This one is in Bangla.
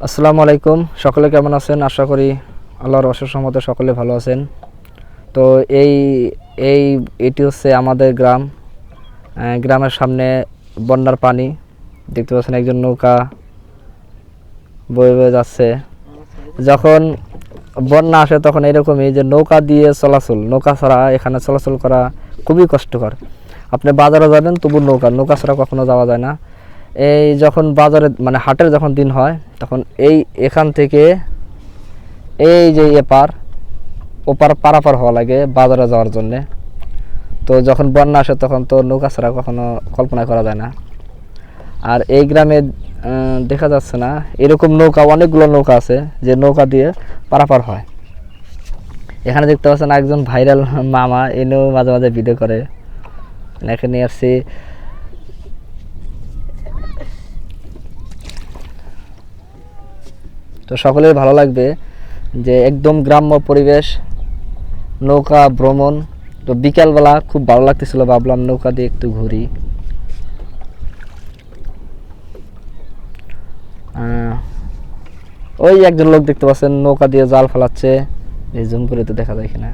আসসালামু আলাইকুম, সকলে কেমন আছেন? আশা করি আল্লাহর অশেষ রহমতে সকলে ভালো আছেন। তো এই এই এটি হচ্ছে আমাদের গ্রাম। গ্রামের সামনে বন্যার পানি দেখতে পাচ্ছেন, একজন নৌকা বয়ে বয়ে যাচ্ছে। যখন বন্যা আসে তখন এরকমই, যে নৌকা দিয়ে চলাচল, নৌকা ছাড়া এখানে চলাচল করা খুবই কষ্টকর। আপনি বাজারে যাবেন তবু নৌকা ছাড়া কখনো যাওয়া যায় না। এই যখন বাজারে মানে হাটের যখন দিন হয় তখন এখান থেকে এই যে এপার ওপার পারাপার হওয়া লাগে বাজারে যাওয়ার জন্যে। তো যখন বন্যা আসে তখন তো নৌকা ছাড়া কখনো কল্পনা করা যায় না। আর এই গ্রামে দেখা যাচ্ছে না এরকম নৌকা, অনেকগুলো নৌকা আছে যে নৌকা দিয়ে পারাপার হয়। এখানে দেখতে পাচ্ছেন একজন ভাইরাল মামা, এনেও মাঝে মাঝে ভিডিও করে। এখানে আসছি, তো সকলের ভালো লাগবে যে একদম গ্রাম্য পরিবেশ, নৌকা ভ্রমণ। তো বিকালবেলা খুব ভালো লাগতেছিল, ভাবলাম নৌকা দিয়ে একটু ঘুরি। ওই একজন লোক দেখতে পাচ্ছেন নৌকা দিয়ে জাল ফেলাচ্ছে, এই জুম করে তো দেখা যায় কিনা।